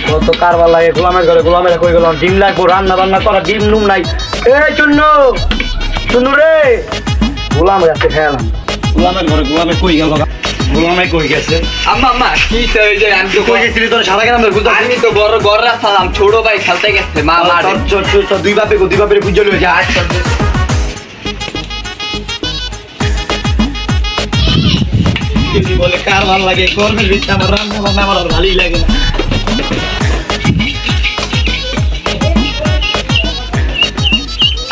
কত কারবার লাগে গোলামের ঘরে গোলামের কই গেলাম ডিম লাগবো রান্না বান্না করা ডিম নুম নাই এই চুন্নু চুন্নু রে গোলাম রাতে খেয়ালাম গোলামের ঘরে গোলামে কই গেল গোলামে কই গেছে আম্মা আম্মা কি হই যায় আমি তো কই গেছিলি তোর সারা গ্রামের বুঝা আমি তো বড় গররা সালাম ছোট ভাই খেলতে গেছে মা মারে দুই বাপের বুঝে লই যা যদি বলে কার ভালো লাগে কর্মের ভিতরে আমার রান্না বান্না আমার আর ভালোই লাগে না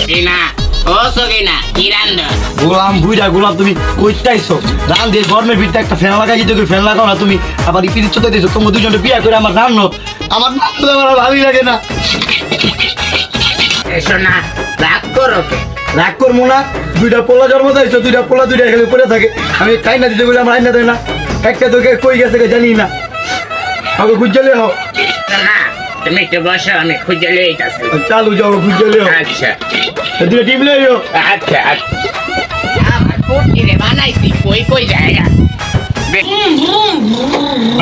কিনা ও সকিনা কি রান্না গোলাম বুইরা গোলাম তুমি কইতাইছো রান দিয়ে গরমের ভিতরে একটা ফ্যান লাগাই দিতে ফ্যান লাগাও না তুমি আবার ইপিরিত চতে দিছো তোমরা দুজনে বিয়ে করে আমার রান্না আমার আমার আর ভালোই লাগে না এসো না রাগ করো কে রাগ করবো না দুইটা পোলা জন্ম দিয়েছো দুইটা পোলা দুইটা এখানে পড়ে থাকে আমি খাই না দিতে বলে আমার আইনা দেয় না একটা তোকে কই গেছে জানি না আমাকে খুঁজলে হোক না তুমি একটু বসো আমি খুঁজে লইতাছি চালু যাও খুঁজলে হোক আচ্ছা দুইটা টিম লইও আচ্ছা আচ্ছা আমার পুটি রে বানাইছি কই কই জায়গা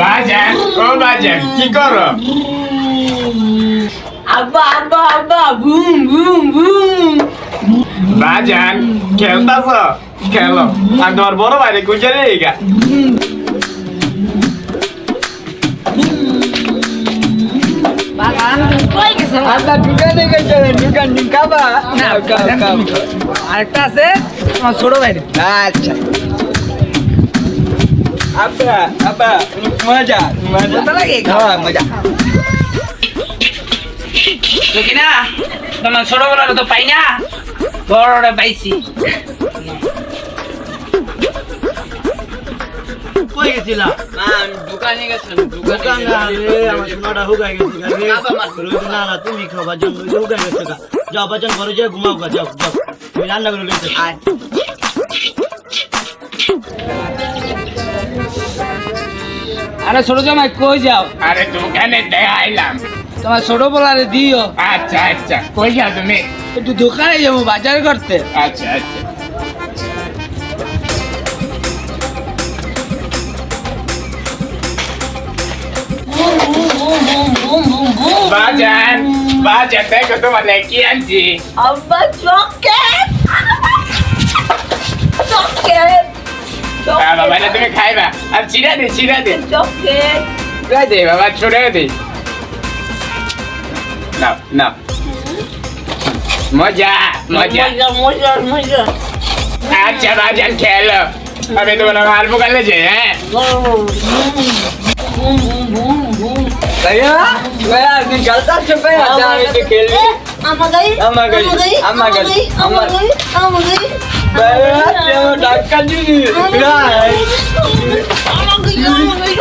বাজান ও বাজান কি করো আব্বা আব্বা আব্বা বুম বুম বুম বাজান খেলতাছ খেলো আর তোমার বড় ভাইরে কুইজা লেগা কই গেছে আব্বা দোকানে গেছে দোকান খাবা না খাও আরেকটা আছে আমার ছোট ভাই আচ্ছা আব্বা আব্বা মজা মজা মজা লাগে? হ্যাঁ মজা সকিনা তোমার ছোটবেলার তো পাই না বড়টা পাইছি কই গেছিলা দোকানে গেছেন দোকান রে আমার সোনাটা হুগাই গেছে না না তুমি খাবার জন্য হুগাই গেছে যাও বাজান ঘরে যাও ঘুমাও যাও যাও তুমি রান্না করে লইতে আরে ছোট জামাই কই যাও আরে দোকানে দেখাইলাম তোমার ছোট বলারে দিও আচ্ছা আচ্ছা কই যাও তুমি একটু দোকানে যাবো বাজার করতে আচ্ছা আচ্ছা বাজান বাজান দেখো তোমার কি আনছি আব্বা চকেট চকেট বাবা না তুমি খাইবা আর চিরা দে চকেট গাই দে বাবা ছোড়ে দে নাও নাও মজা মজা মজা মজা মজা আচ্ছা বাজান খেলো আমি তোমার হাল পোকালে যে হ্যাঁ भैया भैया निकलता से भैया जाने से खेल আমাগাই আমাগাই আমাগাই আমাগাই আমাগাই भैया ये डक्का जी আমাগাই আমাগাই